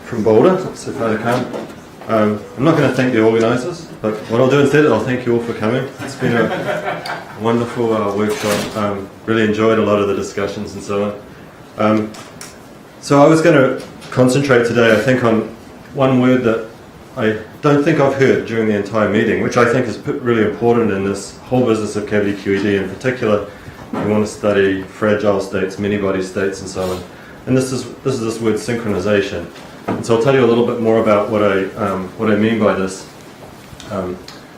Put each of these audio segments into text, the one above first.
from Boulder, so far to come. I'm not going to thank the organisers, but what I'll do instead, I'll thank you all for coming. It's been a wonderful workshop. Really enjoyed a lot of the discussions and so on. So I was going to concentrate today, I think, on one word that I don't think I've heard during the entire meeting, which I think is really important in this whole business of cavity QED. In particular, we want to study fragile states, many-body states, and so on. And this is this word synchronization. And so I'll tell you a little bit more about what I mean by this.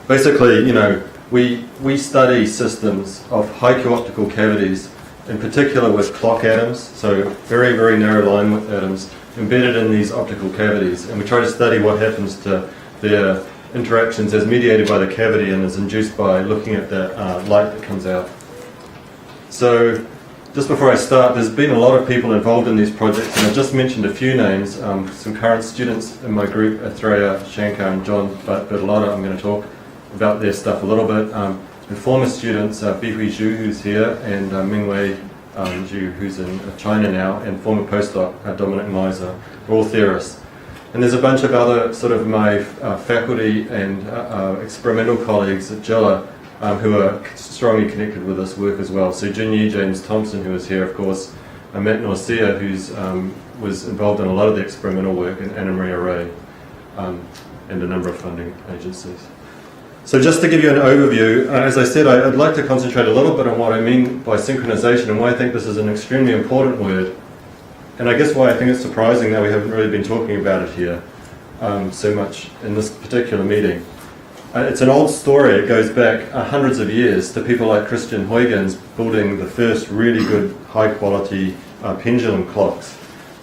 Basically, you know, we study systems of high Q optical cavities, in particular with clock atoms, so very, very narrow line width atoms embedded in these optical cavities, and we try to study what happens to their interactions as mediated by the cavity and is induced by looking at the light that comes out. So just before I start, there's been a lot of people involved in these projects, and I've just mentioned a few names. Some current students in my group, Athreya, Shankar and John Bertolotta, I'm going to talk about their stuff a little bit. And former students, Bihui Zhu, who's here, and Mingwei Zhu, who's in China now, and former postdoc Dominic Miser, are all theorists. And there's a bunch of other sort of my faculty and experimental colleagues at JILA who are strongly connected with this work as well. So Junyi James Thompson, who is here, of course, Matt Norcia, who's was involved in a lot of the experimental work, and Anna Maria Ray, and a number of funding agencies. So just to give you an overview, as I said, I'd like to concentrate a little bit on what I mean by synchronization and why I think this is an extremely important word, and I guess why I think it's surprising that we haven't really been talking about it here so much in this particular meeting. It's an old story. It goes back hundreds of years to people like Christian Huygens building the first really good high-quality pendulum clocks.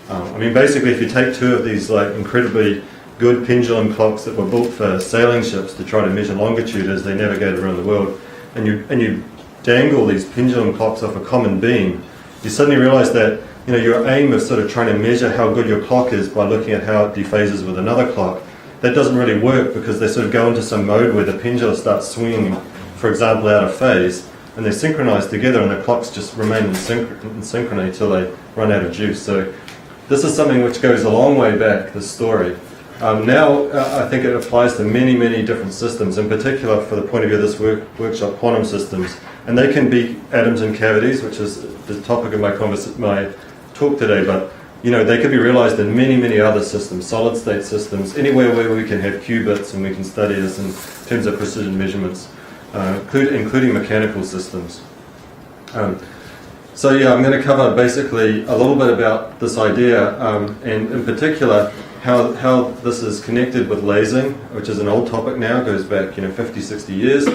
I mean, basically, if you take two of these like incredibly good pendulum clocks that were built for sailing ships to try to measure longitude as they navigated around the world, and you dangle these pendulum clocks off a common beam, you suddenly realize that, you know, your aim of sort of trying to measure how good your clock is by looking at how it dephases with another clock, that doesn't really work, because they sort of go into some mode where the pendulum starts swinging, for example, out of phase, and they're synchronized together, and the clocks just remain in synchrony until they run out of juice. So this is something which goes a long way back, this story. Now I think it applies to many, many different systems, in particular for the point of view of this workshop, quantum systems. And they can be atoms and cavities, which is the topic of my talk today, but you know, they could be realized in many, many other systems, solid state systems, anywhere where we can have qubits and we can study this in terms of precision measurements, including mechanical systems. So yeah, I'm going to cover basically a little bit about this idea, and in particular how this is connected with lasing, which is an old topic now, goes back 50, 60 years.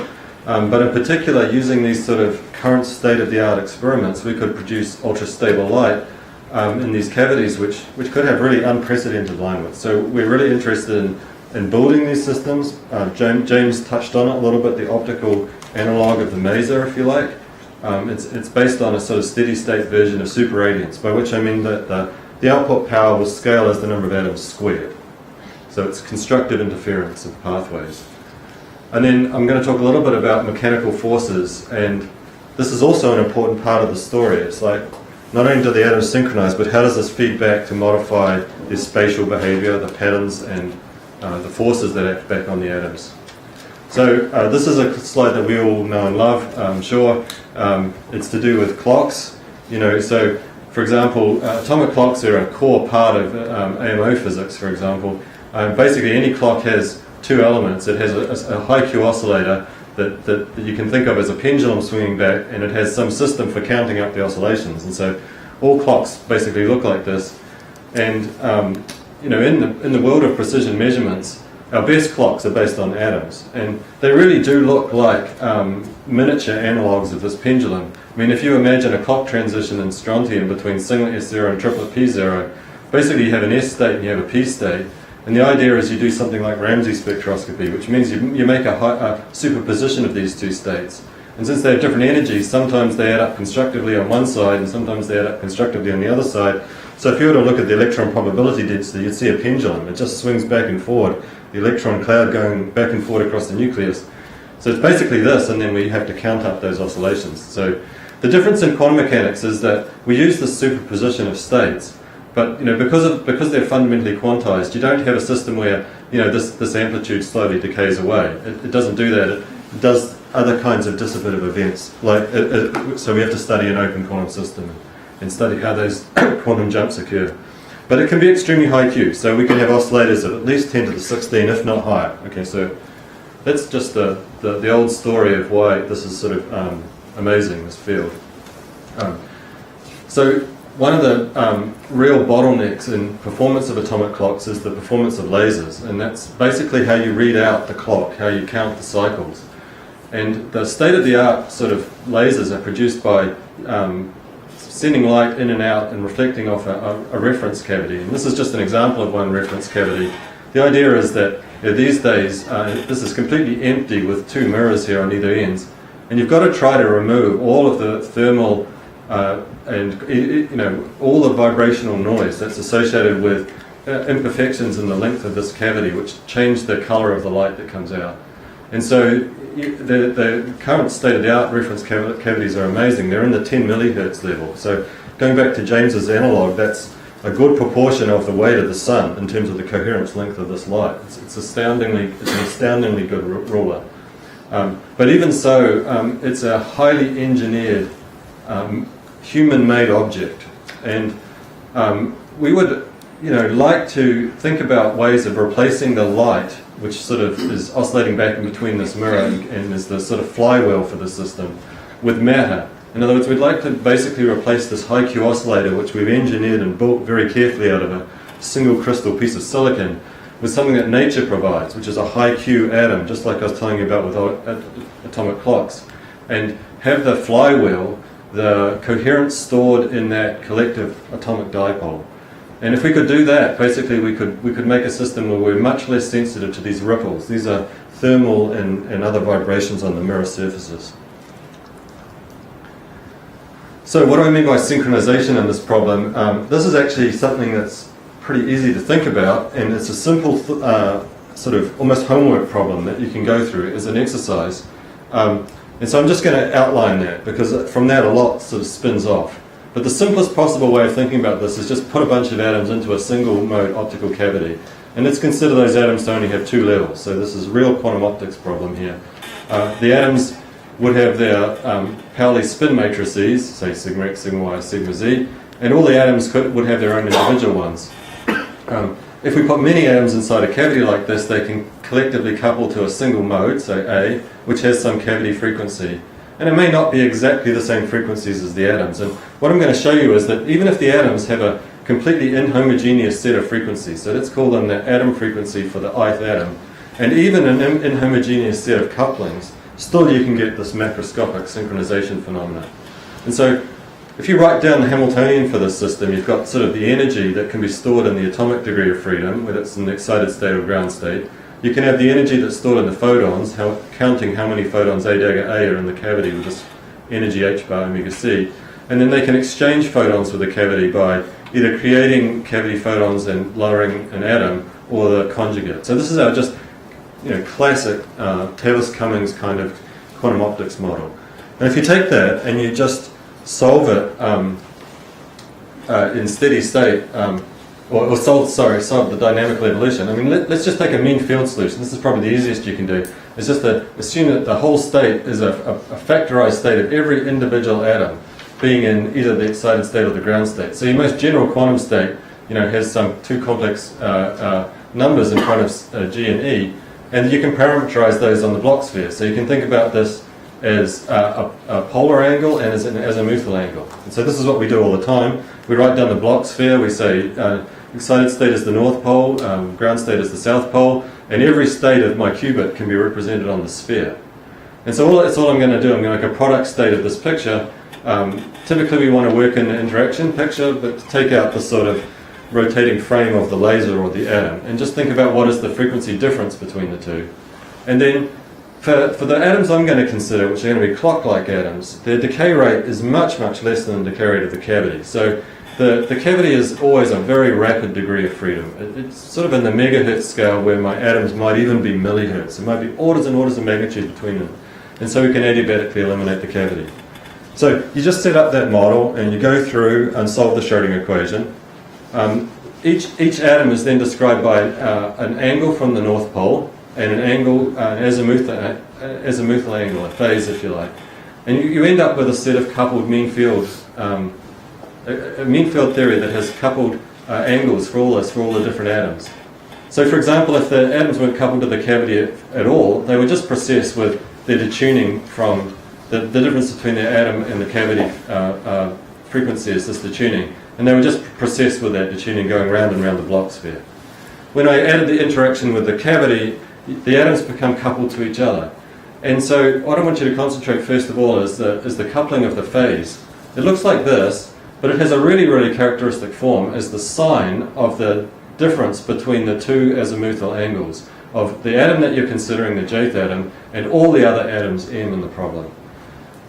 But in particular, using these sort of current state-of-the-art experiments, we could produce ultra-stable light in these cavities, which could have really unprecedented line width. So we're really interested in building these systems. James touched on it a little bit, the optical analog of the maser, if you like. It's based on a sort of steady-state version of superradiance, by which I mean that the output power will scale as the number of atoms squared. So it's constructive interference of pathways. And then I'm going to talk a little bit about mechanical forces, and this is also an important part of the story. It's like, not only do the atoms synchronize, but how does this feed back to modify their spatial behavior, the patterns, and the forces that act back on the atoms. So this is a slide that we all know and love, I'm sure. It's to do with clocks. So for example, atomic clocks are a core part of AMO physics, for example. Basically, any clock has two elements. It has a high Q oscillator that you can think of as a pendulum swinging back, and it has some system for counting up the oscillations. And so all clocks basically look like this. And in the world of precision measurements, our best clocks are based on atoms, and they really do look like miniature analogues of this pendulum. I mean, if you imagine a clock transition in strontium between singlet S0 and triplet P0, basically you have an S state and you have a P state, and the idea is you do something like Ramsey spectroscopy, which means you make a superposition of these two states. And since they have different energies, sometimes they add up constructively on one side and sometimes they add up constructively on the other side. So if you were to look at the electron probability density, you'd see a pendulum. It just swings back and forward, the electron cloud going back and forward across the nucleus. So it's basically this, and then we have to count up those oscillations. So the difference in quantum mechanics is that we use this superposition of states, But because they're fundamentally quantized, you don't have a system where this amplitude slowly decays away. It doesn't do that. It does other kinds of dissipative events. So we have to study an open quantum system and study how those quantum jumps occur. But it can be extremely high Q. So we can have oscillators of at least 10 to the 16, if not higher. Okay, so that's just the old story of why this is sort of amazing, this field. So one of the real bottlenecks in performance of atomic clocks is the performance of lasers, and that's basically how you read out the clock, how you count the cycles. And the state-of-the-art sort of lasers are produced by sending light in and out and reflecting off a reference cavity. And this is just an example of one reference cavity. The idea is that these days, this is completely empty with two mirrors here on either ends, and you've got to try to remove all of the thermal and all the vibrational noise that's associated with imperfections in the length of this cavity, which change the color of the light that comes out. And so the current state-of-the-art reference cavities are amazing. They're in the 10 millihertz level. So going back to James's analog, that's a good proportion of the weight of the sun in terms of the coherence length of this light. It's an astoundingly good ruler. But even so, it's a highly engineered human-made object, and we would like to think about ways of replacing the light, which sort of is oscillating back in between this mirror and is the sort of flywheel for the system, with matter. In other words, we'd like to basically replace this high Q oscillator, which we've engineered and built very carefully out of a single crystal piece of silicon, with something that nature provides, which is a high Q atom, just like I was telling you about with atomic clocks, and have the flywheel, the coherence stored in that collective atomic dipole. And if we could do that, basically we could make a system where we're much less sensitive to these ripples. These are thermal and other vibrations on the mirror surfaces. So what do I mean by synchronization in this problem? This is actually something that's pretty easy to think about, and it's a simple sort of almost homework problem that you can go through as an exercise. And so I'm just going to outline that, because from that a lot sort of spins off. But the simplest possible way of thinking about this is just put a bunch of atoms into a single mode optical cavity. And let's consider those atoms to only have two levels. So this is a real quantum optics problem here. The atoms would have their Pauli spin matrices, say sigma x, sigma y, sigma z, and all the atoms would have their own individual ones. If we put many atoms inside a cavity like this, they can collectively couple to a single mode, say A, which has some cavity frequency. And it may not be exactly the same frequencies as the atoms. And what I'm going to show you is that even if the atoms have a completely inhomogeneous set of frequencies, so let's call them the atom frequency for the ith atom, and even an inhomogeneous set of couplings, still you can get this macroscopic synchronization phenomena. And so if you write down the Hamiltonian for this system, you've got sort of the energy that can be stored in the atomic degree of freedom, whether it's in the excited state or ground state. You can have the energy that's stored in the photons, counting how many photons A dagger A are in the cavity with this energy h bar omega c. And then they can exchange photons with the cavity by either creating cavity photons and lowering an atom, or the conjugate. So this is our just classic Taylor-Cummings kind of quantum optics model. And if you take that and you just solve it in steady state, solve the dynamical evolution. I mean, let's just take a mean field solution. This is probably the easiest you can do. It's just to assume that the whole state is a factorized state of every individual atom being in either the excited state or the ground state. So your most general quantum state, has some two complex numbers in front of G and E, and you can parameterize those on the Bloch sphere. So you can think about this as a polar angle and as an azimuthal angle. And so this is what we do all the time. We write down the Bloch sphere. We say excited state is the north pole, ground state is the south pole, and every state of my qubit can be represented on the sphere. And so that's all I'm going to do. I'm going to make a product state of this picture. Typically we want to work in the interaction picture, but to take out the sort of rotating frame of the laser or the atom, and just think about what is the frequency difference between the two. And then for the atoms I'm going to consider, which are going to be clock-like atoms, their decay rate is much, much less than the decay rate of the cavity. So the cavity is always a very rapid degree of freedom. It's sort of in the megahertz scale, where my atoms might even be millihertz. There might be orders and orders of magnitude between them. And so we can adiabatically eliminate the cavity. So you just set up that model and you go through and solve the Schrodinger equation. Each atom is then described by an angle from the North Pole and an angle, azimuthal angle, a phase if you like. And you end up with a set of coupled mean field, a mean field theory that has coupled angles for all the different atoms. So for example, if the atoms weren't coupled to the cavity at all, they would just process with their detuning from the difference between the atom and the cavity frequency is this detuning. And they would just process with that detuning going round and round the block sphere. When I added the interaction with the cavity, the atoms become coupled to each other. And so what I want you to concentrate first of all is the coupling of the phase. It looks like this, but it has a really, really characteristic form as the sign of the difference between the two azimuthal angles of the atom that you're considering, the jth atom, and all the other atoms M in the problem.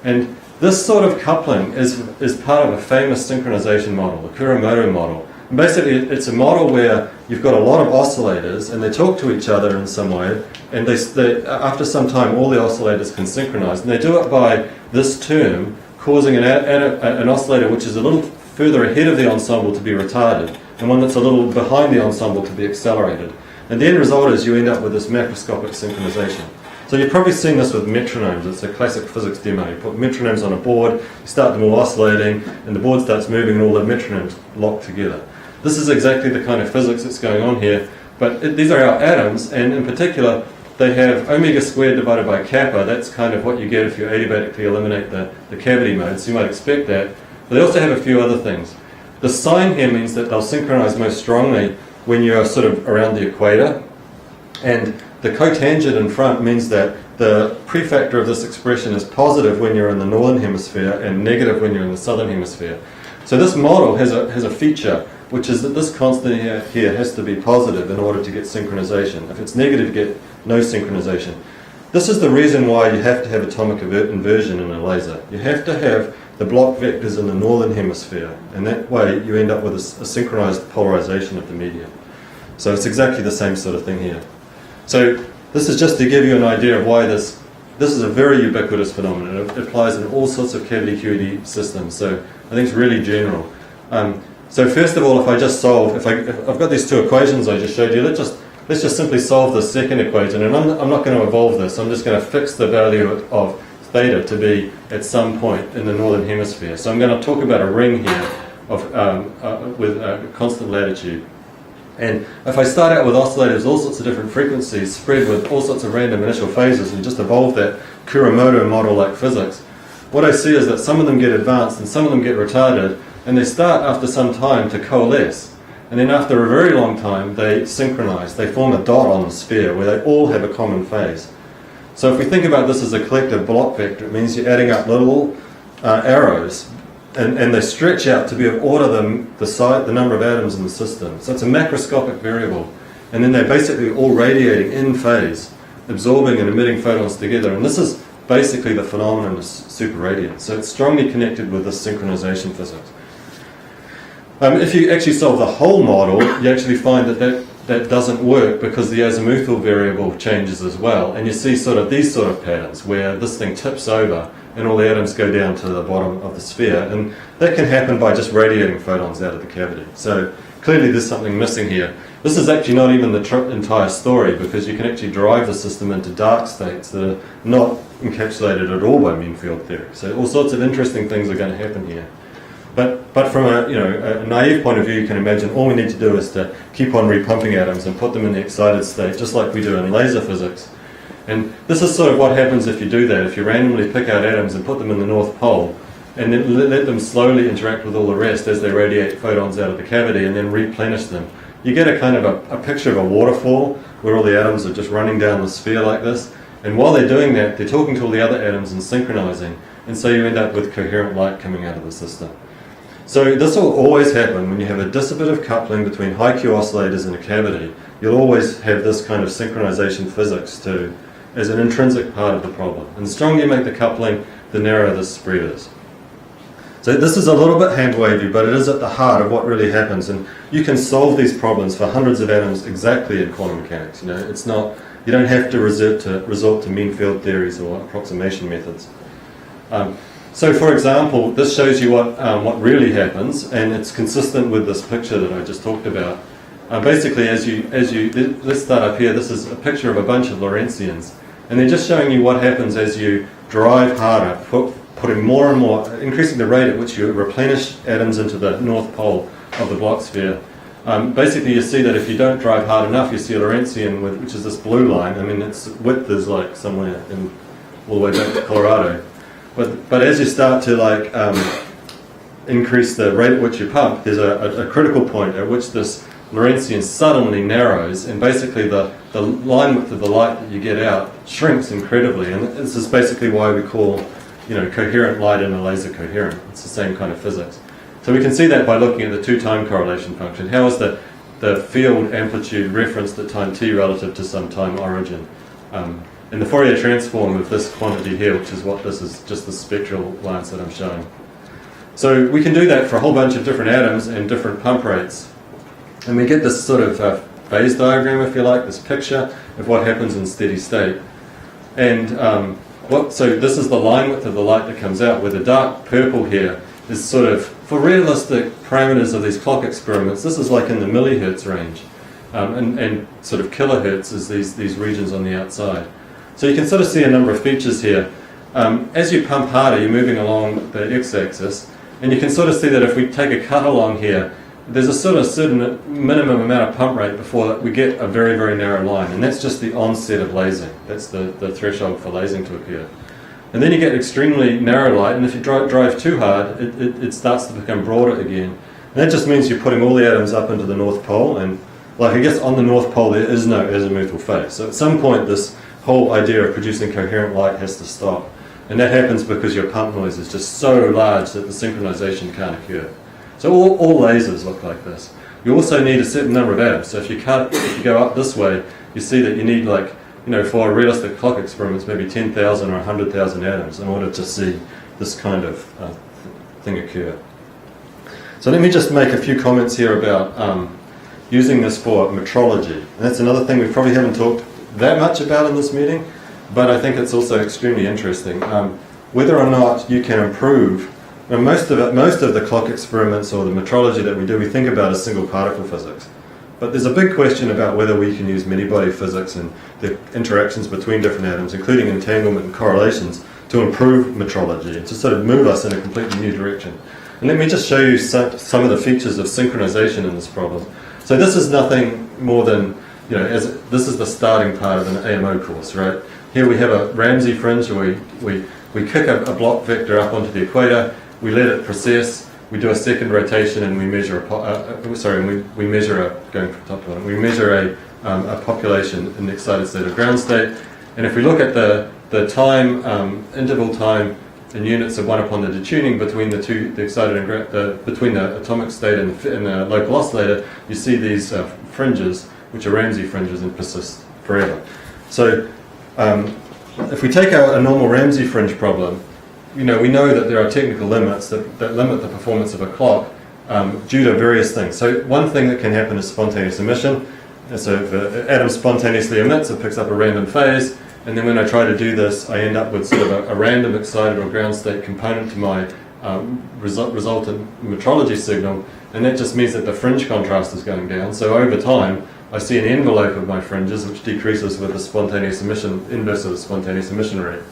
And this sort of coupling is part of a famous synchronization model, the Kuramoto model. And basically, it's a model where you've got a lot of oscillators, and they talk to each other in some way, and they after some time, all the oscillators can synchronize. And they do it by this term causing an oscillator which is a little further ahead of the ensemble to be retarded, and one that's a little behind the ensemble to be accelerated. And the end result is you end up with this macroscopic synchronization. So you've probably seen this with metronomes. It's a classic physics demo. You put metronomes on a board, you start them all oscillating, and the board starts moving and all the metronomes lock together. This is exactly the kind of physics that's going on here, but these are our atoms, and in particular, they have omega squared divided by kappa. That's kind of what you get if you adiabatically eliminate the cavity mode, so you might expect that. But they also have a few other things. The sign here means that they'll synchronize most strongly when you're sort of around the equator, and the cotangent in front means that the prefactor of this expression is positive when you're in the northern hemisphere and negative when you're in the southern hemisphere. So this model has a feature, which is that this constant here has to be positive in order to get synchronization. If it's negative, you get no synchronization. This is the reason why you have to have atomic inversion in a laser. You have to have the block vectors in the northern hemisphere, and that way you end up with a synchronized polarization of the medium. So it's exactly the same sort of thing here. So this is just to give you an idea of why this is a very ubiquitous phenomenon. It applies in all sorts of cavity QED systems, so I think it's really general. So first of all, if I just solve, if I've got these two equations I just showed you, let's just simply solve the second equation, and I'm not going to evolve this. I'm just going to fix the value of theta to be at some point in the northern hemisphere. So I'm going to talk about a ring here with a constant latitude. And if I start out with oscillators, all sorts of different frequencies spread with all sorts of random initial phases and just evolve that Kuramoto model like physics, what I see is that some of them get advanced and some of them get retarded, and they start after some time to coalesce. And then after a very long time, they synchronize. They form a dot on the sphere where they all have a common phase. So if we think about this as a collective block vector, it means you're adding up little arrows, and they stretch out to be of order the number of atoms in the system. So it's a macroscopic variable. And then they're basically all radiating in phase, absorbing and emitting photons together. And this is basically the phenomenon of superradiance. So it's strongly connected with this synchronization physics. If you actually solve the whole model, you actually find that doesn't work because the azimuthal variable changes as well. And you see sort of these sort of patterns where this thing tips over and all the atoms go down to the bottom of the sphere. And that can happen by just radiating photons out of the cavity. So clearly there's something missing here. This is actually not even the entire story, because you can actually drive the system into dark states that are not encapsulated at all by mean field theory. So all sorts of interesting things are going to happen here. But from a naive point of view, you can imagine all we need to do is to keep on repumping atoms and put them in the excited state, just like we do in laser physics. And this is sort of what happens if you do that. If you randomly pick out atoms and put them in the North Pole, and then let them slowly interact with all the rest as they radiate photons out of the cavity and then replenish them, you get a kind of a picture of a waterfall where all the atoms are just running down the sphere like this. And while they're doing that, they're talking to all the other atoms and synchronizing. And so you end up with coherent light coming out of the system. So this will always happen when you have a dissipative coupling between high Q oscillators in a cavity. You'll always have this kind of synchronization physics too, as an intrinsic part of the problem. And the stronger you make the coupling, the narrower the spread is. So this is a little bit hand-wavy, but it is at the heart of what really happens. And you can solve these problems for hundreds of atoms exactly in quantum mechanics. It's not, you don't have to resort to mean field theories or approximation methods. So, for example, this shows you what really happens, and it's consistent with this picture that I just talked about. Basically, let's start up here. This is a picture of a bunch of Lorentzians, and they're just showing you what happens as you drive harder, putting more and more, increasing the rate at which you replenish atoms into the north pole of the block sphere. Basically, you see that if you don't drive hard enough, you see a Lorentzian, which is this blue line. I mean, its width is like somewhere all the way back to Colorado. But as you start to increase the rate at which you pump, there's a critical point at which this Lorentzian suddenly narrows, and basically the line width of the light that you get out shrinks incredibly. And this is basically why we call coherent light in a laser coherent. It's the same kind of physics. So we can see that by looking at the two-time correlation function. How is the field amplitude referenced at time t relative to some time origin? And the Fourier transform of this quantity here, which is what this is, just the spectral lines that I'm showing. So we can do that for a whole bunch of different atoms and different pump rates. And we get this sort of phase diagram, if you like, this picture of what happens in steady state. And so this is the line width of the light that comes out, where the dark purple here is sort of, for realistic parameters of these clock experiments, this is like in the millihertz range. And sort of kilohertz is these regions on the outside. So you can sort of see a number of features here. As you pump harder, you're moving along the x-axis, and you can sort of see that if we take a cut along here, there's a sort of certain minimum amount of pump rate before we get a very, very narrow line, and that's just the onset of lasing. That's the threshold for lasing to occur. And then you get extremely narrow light, and if you drive too hard, it starts to become broader again. And that just means you're putting all the atoms up into the North Pole, and I guess on the North Pole there is no azimuthal phase. So at some point this whole idea of producing coherent light has to stop. And that happens because your pump noise is just so large that the synchronization can't occur. So all lasers look like this. You also need a certain number of atoms. So if you go up this way, you see that you need for realistic clock experiments, maybe 10,000 or 100,000 atoms in order to see this kind of thing occur. So let me just make a few comments here about using this for metrology. And that's another thing we probably haven't talked that much about in this meeting, but I think it's also extremely interesting. Whether or not you can improve, most of the clock experiments or the metrology that we do, we think about as single particle physics. But there's a big question about whether we can use many-body physics and the interactions between different atoms, including entanglement and correlations, to improve metrology and to sort of move us in a completely new direction. And let me just show you some of the features of synchronization in this problem. So this is nothing more than, this is the starting part of an AMO course, right? Here we have a Ramsey fringe where we kick a block vector up onto the equator, we let it precess, we do a second rotation, and we measure we measure a population in the excited state of ground state. And if we look at the time interval time in units of 1 upon the detuning between the excited and between the atomic state and the local oscillator, you see these fringes, which are Ramsey fringes and persist forever. So if we take a normal Ramsey fringe problem, we know that there are technical limits that limit the performance of a clock due to various things. So one thing that can happen is spontaneous emission. So if an atom spontaneously emits, it picks up a random phase, and then when I try to do this, I end up with sort of a random excited or ground state component to my resultant metrology signal, and that just means that the fringe contrast is going down. So over time, I see an envelope of my fringes which decreases with the spontaneous emission, inverse of the spontaneous emission rate.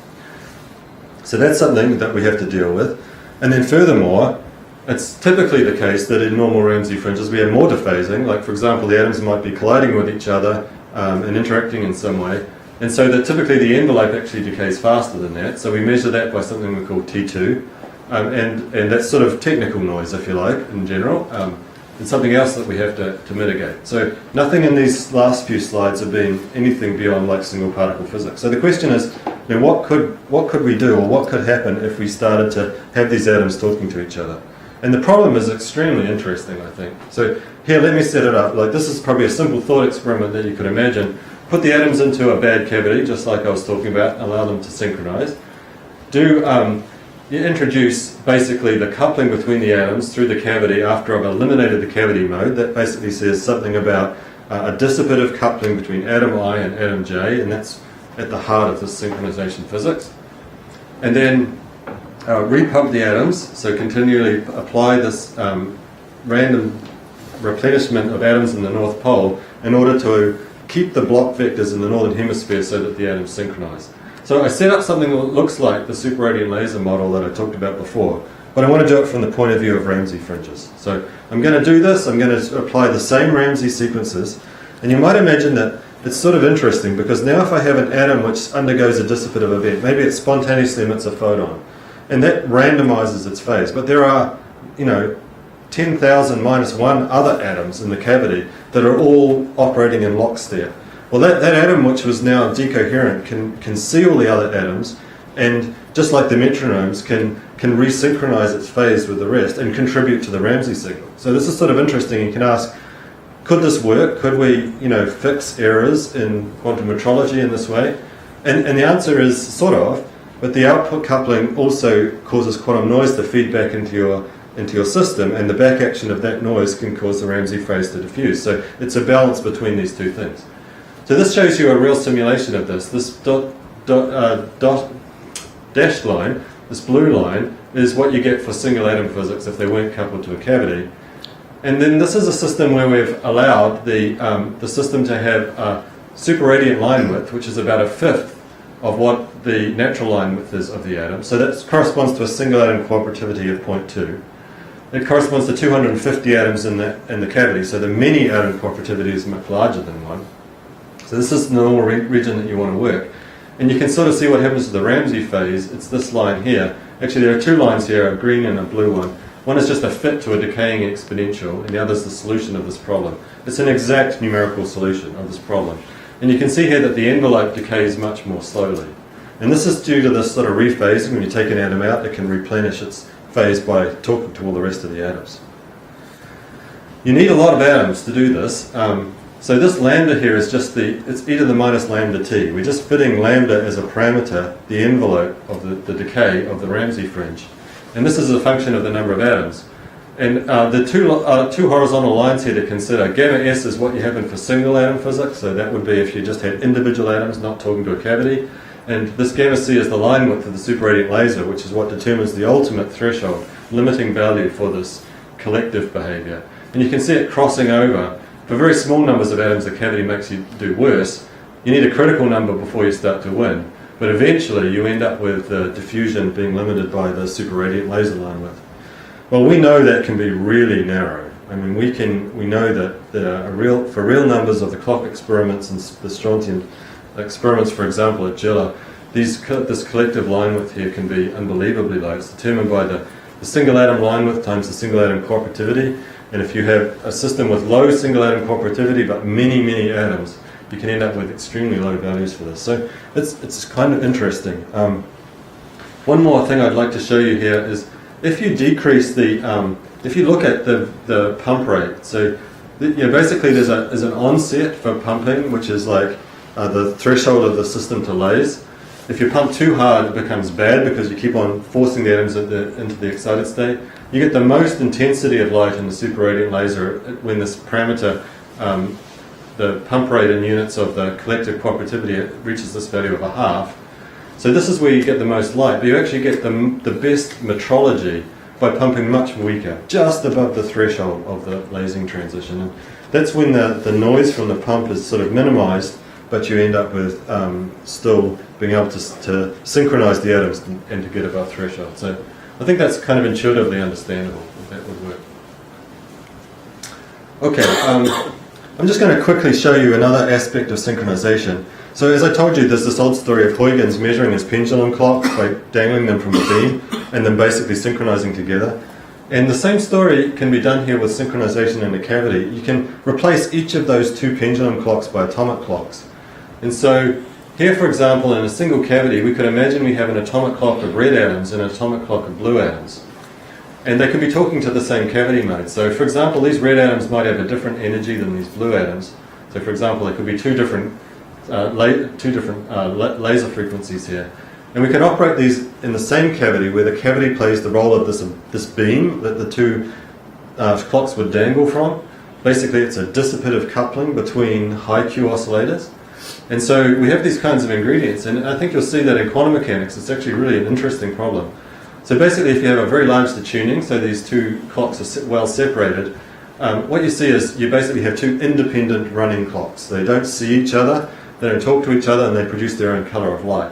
So that's something that we have to deal with. And then furthermore, it's typically the case that in normal Ramsey fringes we have more dephasing, like for example the atoms might be colliding with each other and interacting in some way. And so that typically the envelope actually decays faster than that. So we measure that by something we call T2. And that's sort of technical noise, if you like, in general. And something else that we have to mitigate. So nothing in these last few slides have been anything beyond like single particle physics. So the question is, what could we do, or what could happen if we started to have these atoms talking to each other? And the problem is extremely interesting, I think. So here, let me set it up. Like this is probably a simple thought experiment that you could imagine. Put the atoms into a bad cavity, just like I was talking about, allow them to synchronize. You introduce basically the coupling between the atoms through the cavity after I've eliminated the cavity mode. That basically says something about a dissipative coupling between atom I and atom J, and that's at the heart of this synchronization physics. And then repump the atoms, so continually apply this random replenishment of atoms in the North Pole in order to keep the block vectors in the northern hemisphere so that the atoms synchronize. So I set up something that looks like the superradiant laser model that I talked about before, but I want to do it from the point of view of Ramsey fringes. So I'm going to do this, I'm going to apply the same Ramsey sequences, and you might imagine that it's sort of interesting because now if I have an atom which undergoes a dissipative event, maybe it spontaneously emits a photon, and that randomizes its phase, but there are, 10,000 minus one other atoms in the cavity that are all operating in lockstep. Well, that atom which was now decoherent can see all the other atoms, and just like the metronomes, can resynchronize its phase with the rest and contribute to the Ramsey signal. So this is sort of interesting. You can ask, could this work? Could we, fix errors in quantum metrology in this way? And the answer is sort of, but the output coupling also causes quantum noise to feed back into your system, and the back action of that noise can cause the Ramsey phase to diffuse. So it's a balance between these two things. So this shows you a real simulation of this. This dashed line, this blue line, is what you get for single atom physics if they weren't coupled to a cavity. And then this is a system where we've allowed the system to have a superradiant line width, which is about a fifth of what the natural line width is of the atom. So that corresponds to a single atom cooperativity of 0.2. It corresponds to 250 atoms in the cavity, so the many atom cooperativity is much larger than 1. So this is the normal region that you want to work. And you can sort of see what happens to the Ramsey phase. It's this line here. Actually, there are two lines here, a green and a blue one. One is just a fit to a decaying exponential, and the other is the solution of this problem. It's an exact numerical solution of this problem. And you can see here that the envelope decays much more slowly. And this is due to this sort of rephasing. When you take an atom out, it can replenish its phase by talking to all the rest of the atoms. You need a lot of atoms to do this. So this lambda here is just it's e to the minus lambda t. We're just fitting lambda as a parameter, the envelope of the decay of the Ramsey fringe. And this is a function of the number of atoms. And the two horizontal lines here to consider, gamma s is what you have in for single atom physics, so that would be if you just had individual atoms not talking to a cavity. And this gamma c is the line width of the superradiant laser, which is what determines the ultimate threshold, limiting value for this collective behavior. And you can see it crossing over. For very small numbers of atoms, the cavity makes you do worse. You need a critical number before you start to win. But eventually you end up with diffusion being limited by the superradiant laser line width. Well, we know that can be really narrow. I mean, we know that for real numbers of the clock experiments and the strontium experiments, for example, at JILA, this collective line width here can be unbelievably low. It's determined by the single atom line width times the single atom cooperativity. And if you have a system with low single atom cooperativity but many, many atoms, you can end up with extremely low values for this. So it's kind of interesting. One more thing I'd like to show you here is if you decrease if you look at the pump rate, so basically there's an onset for pumping, which is like the threshold of the system to laze. If you pump too hard, it becomes bad because you keep on forcing the atoms into the excited state. You get the most intensity of light in the superradiant laser when this parameter, the pump rate in units of the collective cooperativity, reaches this value of 1/2. So this is where you get the most light, but you actually get the best metrology by pumping much weaker, just above the threshold of the lasing transition. And that's when the noise from the pump is sort of minimized, but you end up with still being able to synchronize the atoms and to get above threshold. So I think that's kind of intuitively understandable that that would work. Okay, I'm just going to quickly show you another aspect of synchronization. So as I told you, there's this old story of Huygens measuring his pendulum clocks by dangling them from a beam and then basically synchronizing together. And the same story can be done here with synchronization in a cavity. You can replace each of those two pendulum clocks by atomic clocks. And so here, for example, in a single cavity, we could imagine we have an atomic clock of red atoms and an atomic clock of blue atoms. And they could be talking to the same cavity mode. So, for example, these red atoms might have a different energy than these blue atoms. So, for example, there could be two different laser frequencies here. And we can operate these in the same cavity where the cavity plays the role of this beam that the two clocks would dangle from. Basically, it's a dissipative coupling between high Q oscillators. And so we have these kinds of ingredients, and I think you'll see that in quantum mechanics it's actually really an interesting problem. So basically, if you have a very large detuning, so these two clocks are well separated, what you see is you basically have two independent running clocks. They don't see each other, they don't talk to each other, and they produce their own color of light.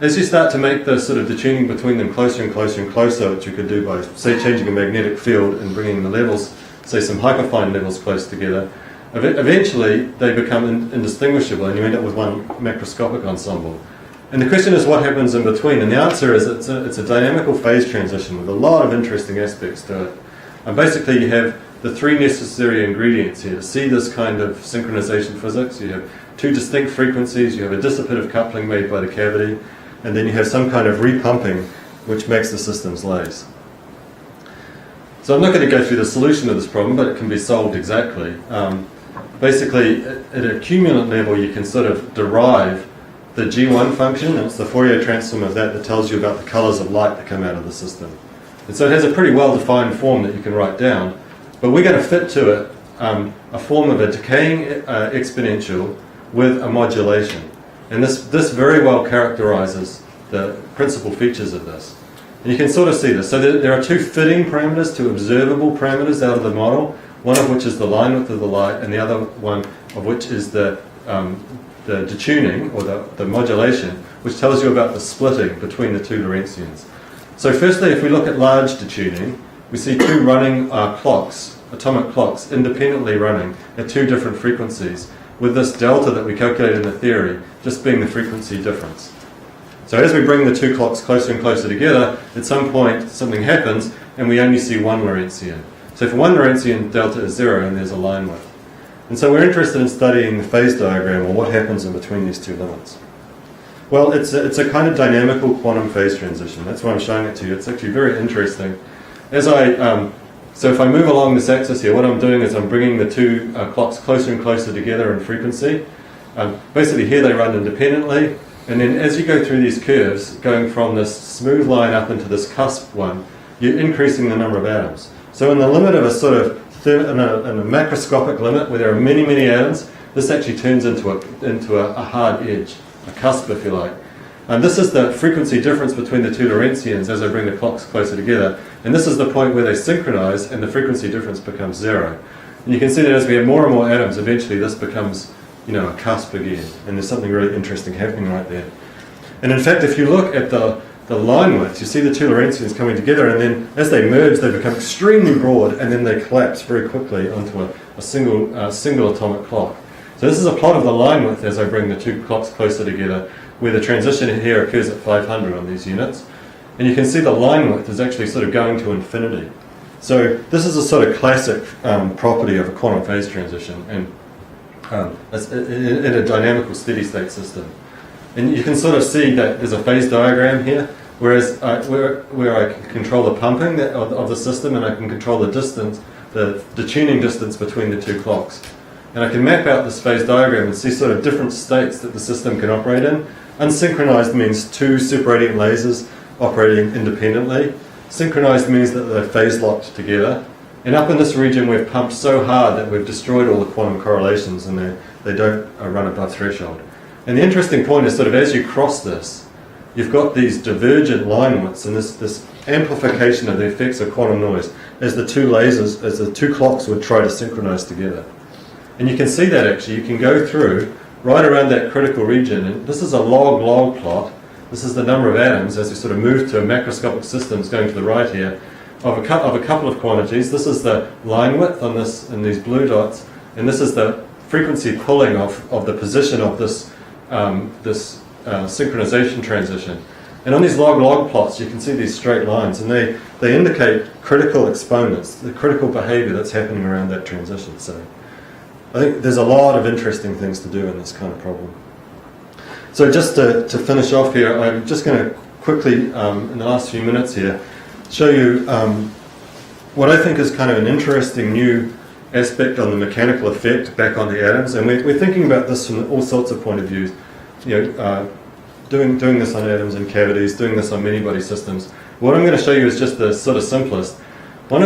As you start to make the sort of detuning between them closer and closer and closer, which you could do by, say, changing a magnetic field and bringing the levels, say, some hyperfine levels close together, eventually they become indistinguishable, and you end up with one macroscopic ensemble. And the question is, what happens in between? And the answer is it's a dynamical phase transition with a lot of interesting aspects to it. And basically, you have the three necessary ingredients here to see this kind of synchronization physics. You have two distinct frequencies, you have a dissipative coupling made by the cavity, and then you have some kind of repumping which makes the systems laze. So I'm not going to go through the solution of this problem, but it can be solved exactly. Basically, at a cumulant level, you can sort of derive the G1 function, and it's the Fourier transform of that tells you about the colors of light that come out of the system. And so it has a pretty well-defined form that you can write down, but we're going to fit to it a form of a decaying exponential with a modulation. And this very well characterizes the principal features of this. And you can sort of see this. So there are two fitting parameters, two observable parameters out of the model, one of which is the line width of the light, and the other one of which is the detuning, or the modulation, which tells you about the splitting between the two Lorentzians. So firstly, if we look at large detuning, we see two running clocks, atomic clocks, independently running at two different frequencies, with this delta that we calculated in the theory just being the frequency difference. So as we bring the two clocks closer and closer together, at some point something happens and we only see one Lorentzian. So for one Lorentzian, delta is 0 and there's a line width. And so we're interested in studying the phase diagram, or what happens in between these two limits. Well, it's a kind of dynamical quantum phase transition. That's why I'm showing it to you. It's actually very interesting. So if I move along this axis here, what I'm doing is I'm bringing the two clocks closer and closer together in frequency. Basically here they run independently, and then as you go through these curves, going from this smooth line up into this cusp one, you're increasing the number of atoms. So in the limit of a sort of, in a macroscopic limit where there are many, many atoms, this actually turns into a hard edge, a cusp if you like. And this is the frequency difference between the two Lorentzians as I bring the clocks closer together. And this is the point where they synchronize and the frequency difference becomes 0. And you can see that as we have more and more atoms, eventually this becomes, a cusp again. And there's something really interesting happening right there. And in fact, if you look at the line widths, you see the two Lorentzians coming together, and then as they merge, they become extremely broad, and then they collapse very quickly onto a single atomic clock. So this is a plot of the line width as I bring the two clocks closer together, where the transition here occurs at 500 on these units. And you can see the line width is actually sort of going to infinity. So this is a sort of classic property of a quantum phase transition, and in a dynamical steady state system. And you can sort of see that there's a phase diagram here, whereas where I can control the pumping of the system, and I can control the distance, the tuning distance between the two clocks. And I can map out this phase diagram and see sort of different states that the system can operate in. Unsynchronized means two superradiant lasers operating independently. Synchronized means that they're phase locked together. And up in this region we've pumped so hard that we've destroyed all the quantum correlations, and they don't run above threshold. And the interesting point is sort of as you cross this, you've got these divergent line widths and this amplification of the effects of quantum noise as the two clocks would try to synchronize together. And you can see that actually, you can go through right around that critical region, and this is a log-log plot. This is the number of atoms as we sort of move to macroscopic systems going to the right here of a couple of quantities. This is the line width on this in these blue dots, and this is the frequency pulling of the position of this synchronization transition. And on these log-log plots you can see these straight lines, and they indicate critical exponents, the critical behavior that's happening around that transition. So I think there's a lot of interesting things to do in this kind of problem. So just to finish off here, I'm just going to quickly, in the last few minutes here, show you what I think is kind of an interesting new aspect on the mechanical effect back on the atoms. And we're thinking about this from all sorts of point of views. Doing this on atoms and cavities, doing this on many-body systems. What I'm going to show you is just the sort of simplest. One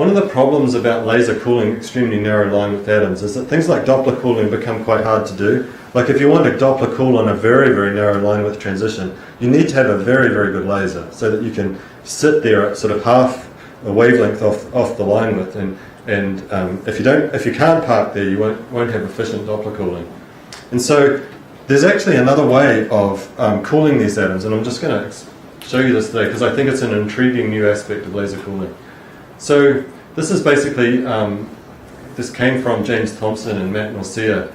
of the problems about laser cooling extremely narrow line width atoms is that things like Doppler cooling become quite hard to do. Like if you want to Doppler cool on a very, very narrow line width transition, you need to have a very, very good laser so that you can sit there at sort of half a wavelength off the line width, and if you can't park there, you won't have efficient Doppler cooling. And so there's actually another way of cooling these atoms, and I'm just going to show you this today because I think it's an intriguing new aspect of laser cooling. So this is basically, this came from James Thompson and Matt Norcia,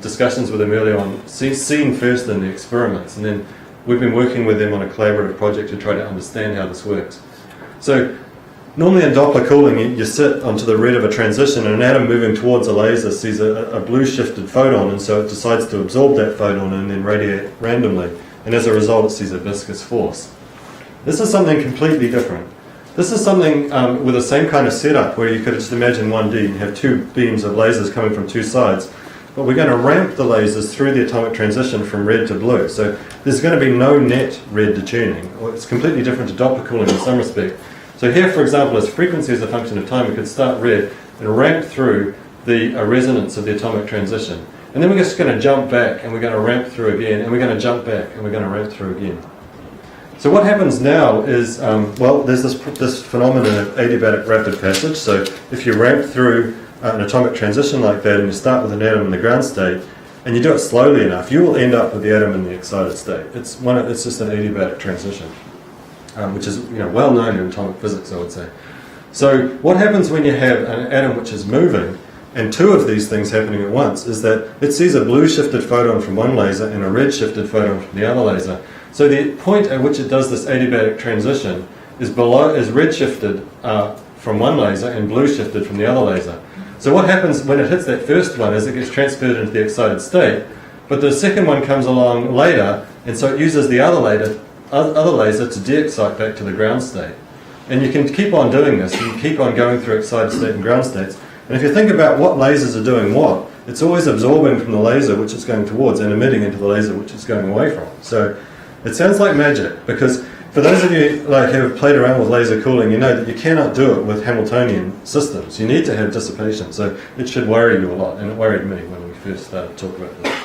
discussions with them early on, seen first in the experiments, and then we've been working with them on a collaborative project to try to understand how this works. So normally in Doppler cooling, you sit onto the red of a transition, and an atom moving towards a laser sees a blue shifted photon, and so it decides to absorb that photon and then radiate randomly, and as a result it sees a viscous force. This is something completely different. This is something with the same kind of setup where you could just imagine 1D and have two beams of lasers coming from two sides. But we're going to ramp the lasers through the atomic transition from red to blue. So there's going to be no net red detuning. It's completely different to Doppler cooling in some respect. So here, for example, as frequency is a function of time, we could start red and ramp through the resonance of the atomic transition. And then we're just going to jump back and we're going to ramp through again, and we're going to jump back and we're going to ramp through again. So what happens now is, well, there's this phenomenon of adiabatic rapid passage. So if you ramp through an atomic transition like that and you start with an atom in the ground state and you do it slowly enough, you will end up with the atom in the excited state. It's just an adiabatic transition, which is well known in atomic physics, I would say. So what happens when you have an atom which is moving and two of these things happening at once is that it sees a blue shifted photon from one laser and a red shifted photon from the other laser. So the point at which it does this adiabatic transition is red shifted from one laser and blue shifted from the other laser. So what happens when it hits that first one is it gets transferred into the excited state, but the second one comes along later, and so it uses the other laser to de-excite back to the ground state. And you can keep on doing this. You can keep on going through excited state and ground states. And if you think about what lasers are doing what, it's always absorbing from the laser which it's going towards and emitting into the laser which it's going away from. So it sounds like magic, because for those of you who have played around with laser cooling, you know that you cannot do it with Hamiltonian systems. You need to have dissipation, so it should worry you a lot, and it worried me when we first started to talk about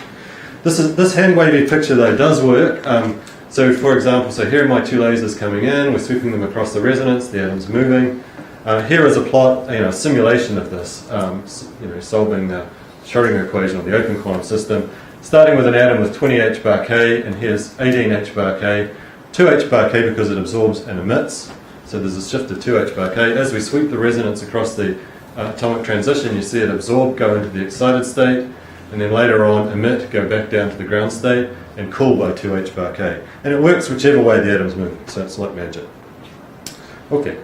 this. This hand wavy picture though does work. So for example, here are my two lasers coming in, we're sweeping them across the resonance, the atom's moving. Here is a plot, a simulation of this, solving the Schrodinger equation of the open quantum system, starting with an atom with 20 h bar k, and here's 18 h bar k, 2 h bar k because it absorbs and emits, so there's a shift of 2 h bar k. As we sweep the resonance across the atomic transition, you see it absorb, go into the excited state, and then later on emit, go back down to the ground state, and cool by 2 h bar k. And it works whichever way the atom's moving, so it's like magic. Okay.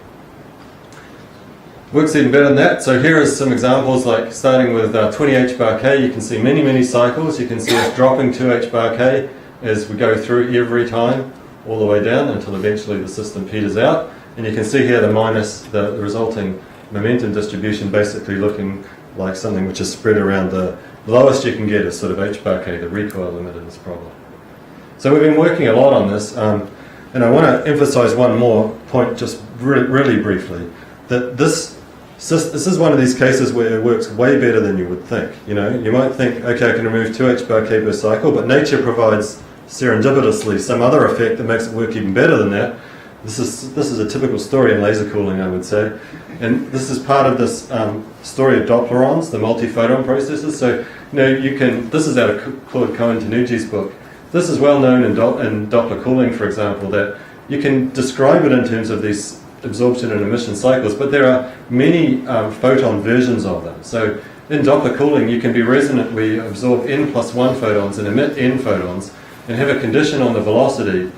Works even better than that. So here are some examples, like starting with 20 h bar k, you can see many, many cycles. You can see us dropping 2 h bar k as we go through every time, all the way down until eventually the system peters out. And you can see here the resulting momentum distribution basically looking like something which is spread around. The lowest you can get is sort of h bar k, the recoil limit in this problem. So we've been working a lot on this, and I want to emphasize one more point just really briefly, that this is one of these cases where it works way better than you would think. You might think, okay, I can remove 2 h bar k per cycle, but nature provides serendipitously some other effect that makes it work even better than that. This is a typical story in laser cooling, I would say, and this is part of this story of Dopplerons, the multi-photon processes. So this is out of Claude Cohen-Tanucci's book. This is well known in Doppler cooling, for example, that you can describe it in terms of these absorption and emission cycles, but there are many photon versions of them. So in Doppler cooling, you can be resonant where you absorb n plus 1 photons and emit n photons, and have a condition on the velocity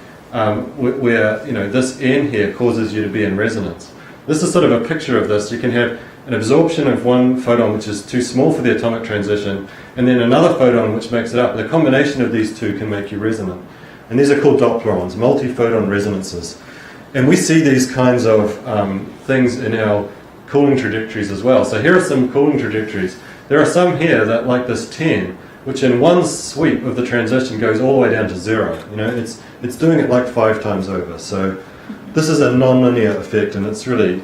where this n here causes you to be in resonance. This is sort of a picture of this. You can have an absorption of one photon which is too small for the atomic transition, and then another photon which makes it up. The combination of these two can make you resonant. And these are called Dopplerons, multi-photon resonances. And we see these kinds of things in our cooling trajectories as well. So here are some cooling trajectories. There are some here that, like this 10, which in one sweep of the transition goes all the way down to 0. It's doing it like 5 times over. So this is a non-linear effect, and it's really,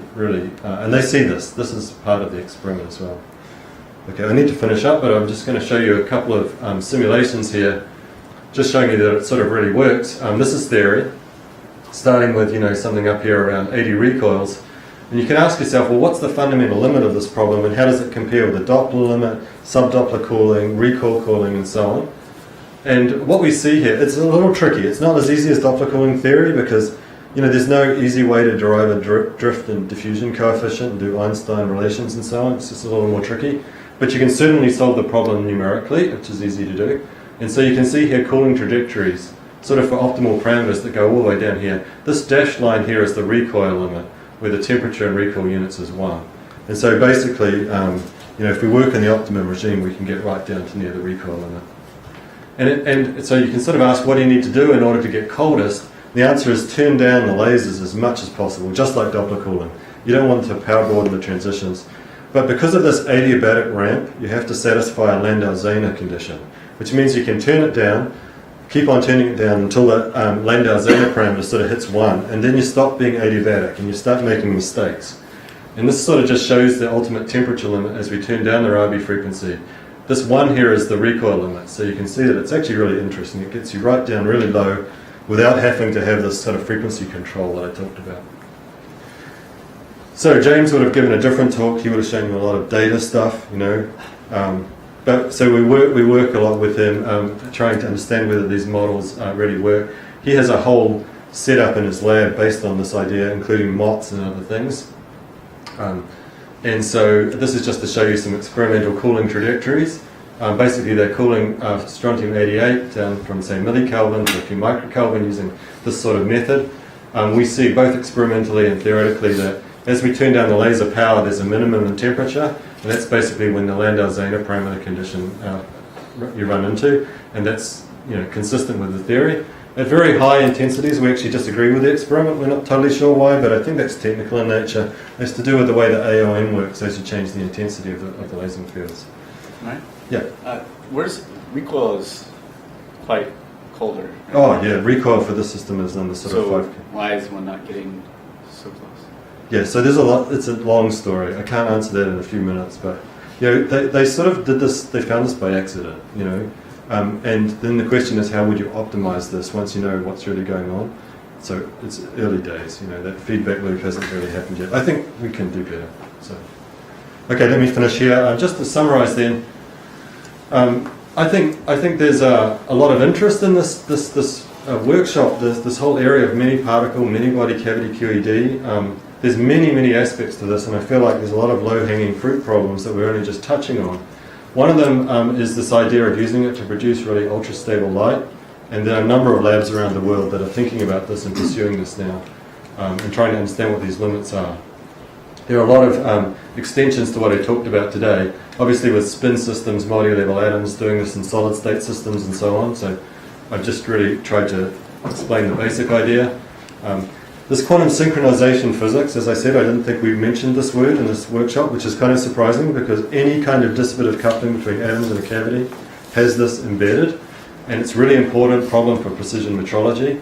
and they see this. This is part of the experiment as well. Okay, I need to finish up, but I'm just going to show you a couple of simulations here, just showing you that it sort of really works. This is theory, starting with something up here around 80 recoils, and you can ask yourself, well, what's the fundamental limit of this problem, and how does it compare with the Doppler limit, sub-Doppler calling, recoil calling, and so on? And what we see here, it's a little tricky. It's not as easy as Doppler calling theory because there's no easy way to derive a drift and diffusion coefficient and do Einstein relations and so on. It's just a little more tricky. But you can certainly solve the problem numerically, which is easy to do. And so you can see here cooling trajectories, sort of for optimal parameters that go all the way down here. This dashed line here is the recoil limit, where the temperature in recoil units is 1. And so basically, if we work in the optimum regime, we can get right down to near the recoil limit. And so you can sort of ask, what do you need to do in order to get coldest? The answer is turn down the lasers as much as possible, just like Doppler cooling. You don't want to power broaden the transitions. But because of this adiabatic ramp, you have to satisfy a Landau-Zehner condition, which means you can turn it down, keep on turning it down until the Landau-Zehner parameter sort of hits 1, and then you stop being adiabatic and you start making mistakes. And this sort of just shows the ultimate temperature limit as we turn down the Rabi frequency. This 1 here is the recoil limit, so you can see that it's actually really interesting. It gets you right down really low without having to have this sort of frequency control that I talked about. So James would have given a different talk. He would have shown you a lot of data stuff, But so we work a lot with him, trying to understand whether these models really work. He has a whole setup in his lab based on this idea, including MOTS and other things. And so this is just to show you some experimental cooling trajectories. Basically, they're cooling strontium-88 down from, say, millikelvin to a few microkelvin using this sort of method. We see both experimentally and theoretically that as we turn down the laser power, there's a minimum in temperature, and that's basically when the Landau-Zehner parameter condition you run into, and that's consistent with the theory. At very high intensities, we actually disagree with the experiment. We're not totally sure why, but I think that's technical in nature. It's to do with the way the AON works as you change the intensity of the lasing fields. Right. Yeah. Where's recoil is quite colder. Right? Oh yeah, recoil for this system is on the sort of 5K. Why is one not getting so close? Yeah, so there's a lot. It's a long story. I can't answer that in a few minutes, but they sort of did this. They found this by accident, and then the question is, how would you optimize this once you know what's really going on? So it's early days. That feedback loop hasn't really happened yet. I think we can do better. So, okay, let me finish here. Just to summarize, then, I think there's a lot of interest in this workshop. This whole area of many particle, many body cavity QED. There's many aspects to this, and I feel like there's a lot of low-hanging fruit problems that we're only just touching on. One of them is this idea of using it to produce really ultra-stable light, and there are a number of labs around the world that are thinking about this and pursuing this now, and trying to understand what these limits are. There are a lot of extensions to what I talked about today, obviously with spin systems, multi-level atoms, doing this in solid-state systems and so on, so I've just really tried to explain the basic idea. This quantum synchronization physics, as I said, I didn't think we mentioned this word in this workshop, which is kind of surprising because any kind of dissipative coupling between atoms in a cavity has this embedded, and it's a really important problem for precision metrology.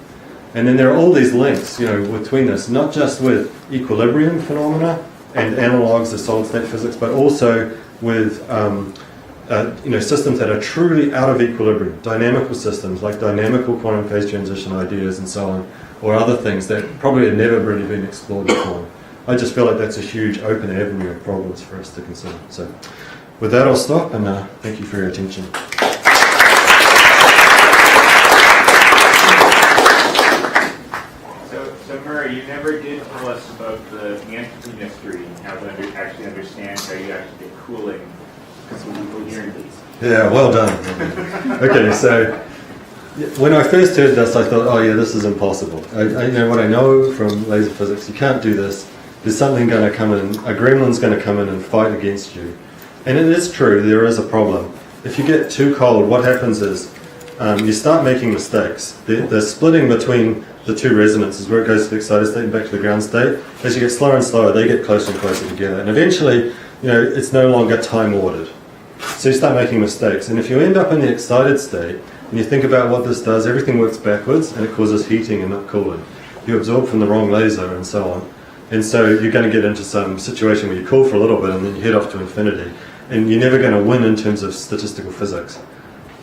And then there are all these links, between this, not just with equilibrium phenomena and analogs of solid-state physics, but also with systems that are truly out of equilibrium, dynamical systems like dynamical quantum phase transition ideas and so on, or other things that probably had never really been explored before. I just feel like that's a huge open avenue of problems for us to consider. So with that, I'll stop, and thank you for your attention. So Murray, you never did tell us about the entropy mystery and how to actually understand how you actually get cooling because of coherence. Yeah, well done. Okay, so when I first heard this, I thought, oh yeah, this is impossible. I what I know from laser physics, you can't do this. There's something going to come in, a gremlin's going to come in and fight against you. And it is true, there is a problem. If you get too cold, what happens is you start making mistakes. The splitting between the two resonances, where it goes to the excited state and back to the ground state, as you get slower and slower, they get closer and closer together. And eventually, it's no longer time ordered. So you start making mistakes. And if you end up in the excited state, and you think about what this does, everything works backwards, and it causes heating and not cooling. you absorb from the wrong laser, and so on. And so you're going to get into some situation where you cool for a little bit and then you head off to infinity. And you're never going to win in terms of statistical physics.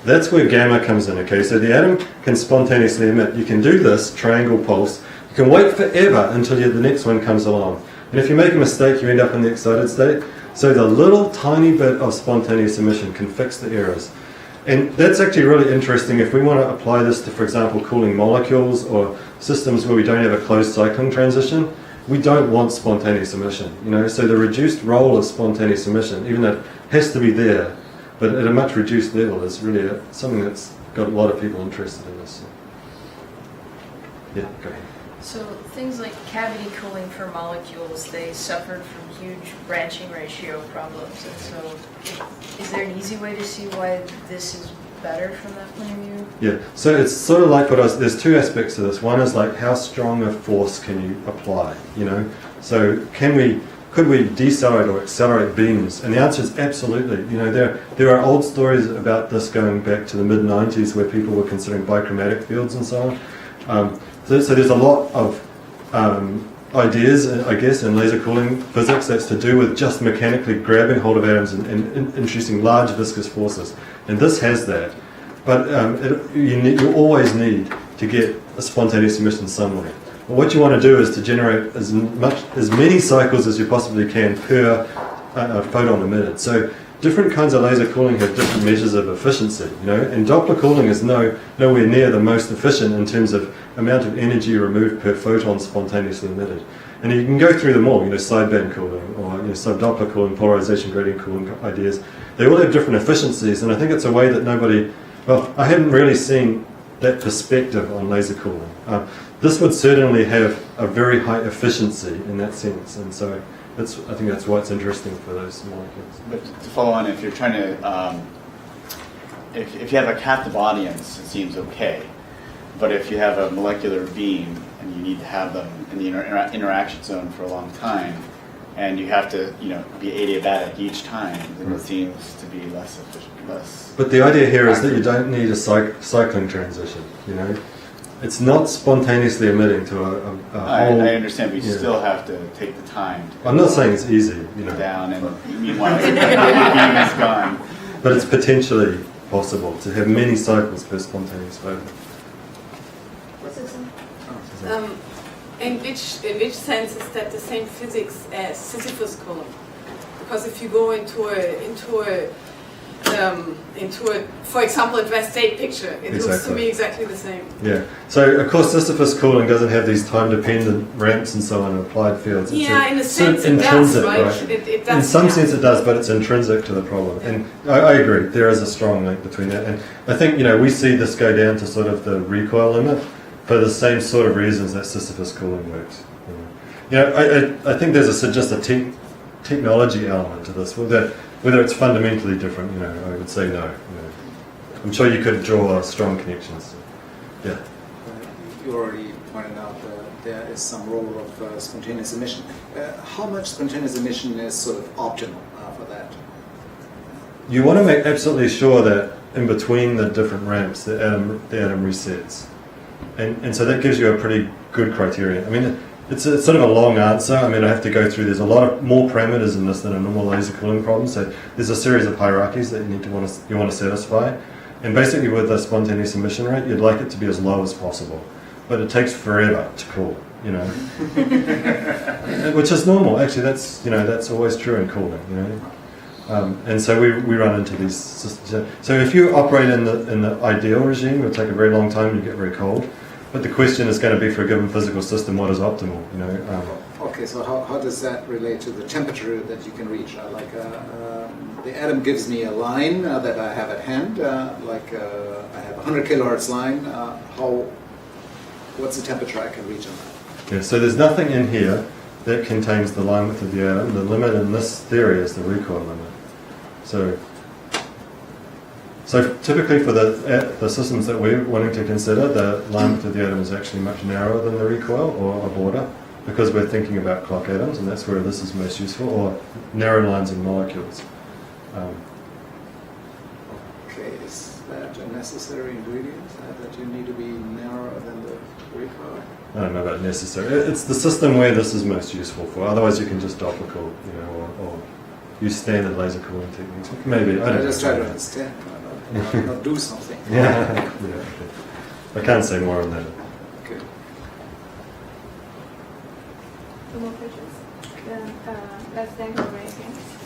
That's where gamma comes in, okay? So the atom can spontaneously emit. You can do this triangle pulse. You can wait forever until the next one comes along. And if you make a mistake, you end up in the excited state. So the little tiny bit of spontaneous emission can fix the errors. And that's actually really interesting if we want to apply this to, for example, cooling molecules or systems where we don't have a closed cycling transition. We don't want spontaneous emission, you know. So the reduced role of spontaneous emission, even though it has to be there, but at a much reduced level, is really something that's got a lot of people interested in this. Yeah, go ahead. So things like cavity cooling for molecules, they suffered from huge branching ratio problems. And so is there an easy way to see why this is better from that point of view? Yeah, so it's sort of like there's two aspects to this. One is like how strong a force can you apply, you know? So could we decelerate or accelerate beams? And the answer is absolutely. You know, there are old stories about this going back to the mid-90s where people were considering bichromatic fields and so on. So there's a lot of ideas, I guess, in laser cooling physics that's to do with just mechanically grabbing hold of atoms and introducing large viscous forces. And this has that. But you always need to get a spontaneous emission somewhere. But what you want to do is to generate as many cycles as you possibly can per photon emitted. So different kinds of laser cooling have different measures of efficiency, you know, and Doppler cooling is nowhere near the most efficient in terms of amount of energy removed per photon spontaneously emitted. And you can go through them all, you know, sideband cooling or sub-Doppler cooling, polarization gradient cooling ideas. They all have different efficiencies, and I think it's a way that I haven't really seen that perspective on laser cooling. This would certainly have a very high efficiency in that sense, and so I think that's why it's interesting for those molecules. But to follow on, if you're trying to, if you have a captive audience, it seems okay. But if you have a molecular beam and you need to have them in the interaction zone for a long time, and you have to, you know, be adiabatic each time, then it seems to be less efficient, But the idea here is that you don't need a cycling transition. You know, it's not spontaneously emitting to a whole. I understand, but you still have to take the time. I'm not saying it's easy, you know. Down, and meanwhile, the beam is gone. But it's potentially possible to have many cycles per spontaneous photon. In which sense is that the same physics as Sisyphus cooling? Because if you go into a for example, a West State picture, it looks to me exactly the same. Yeah. So of course Sisyphus cooling doesn't have these time-dependent ramps and so on in applied fields. It's in a sense it does, right? It does, in some sense it does, but it's intrinsic to the problem. Yeah. And I agree, there is a strong link between that. And I think, you know, we see this go down to sort of the recoil limit for the same sort of reasons that Sisyphus cooling works. You know, I think there's just a technology element to this. Whether it's fundamentally different, you know, I would say no. You know. I'm sure you could draw strong connections. Yeah. You already pointed out that there is some role of spontaneous emission. How much spontaneous emission is sort of optimal for that? You want to make absolutely sure that in between the different ramps, the atom resets. And so that gives you a pretty good criterion. I mean, it's sort of a long answer. I mean, I have to go through. There's a lot of more parameters in this than a normal laser cooling problem. So there's a series of hierarchies that you want to satisfy. And basically, with the spontaneous emission rate, you'd like it to be as low as possible. But it takes forever to cool. You know, which is normal. Actually, that's always true in cooling. You know. And so we run into these systems. So if you operate in the ideal regime, it'll take a very long time. You get very cold. But the question is going to be for a given physical system, what is optimal? You know. Okay, so how does that relate to the temperature that you can reach? The atom gives me a line that I have at hand. I have a 100 kilohertz line. What's the temperature I can reach on that? Yeah. So there's nothing in here that contains the line width of the atom. The limit in this theory is the recoil limit. So typically for the systems that we're wanting to consider, the line width of the atom is actually much narrower than the recoil or a border, because we're thinking about clock atoms, and that's where this is most useful, or narrow lines in molecules. Okay, is that a necessary ingredient that you need to be narrower than the recoil? I don't know about necessary. It's the system where this is most useful for. Otherwise, you can just optical, or use standard laser cooling techniques. Maybe I don't just know. try to understand, not do something. Yeah. Okay. I can't say more on that. Okay. Two more questions. Then let's thank our audience.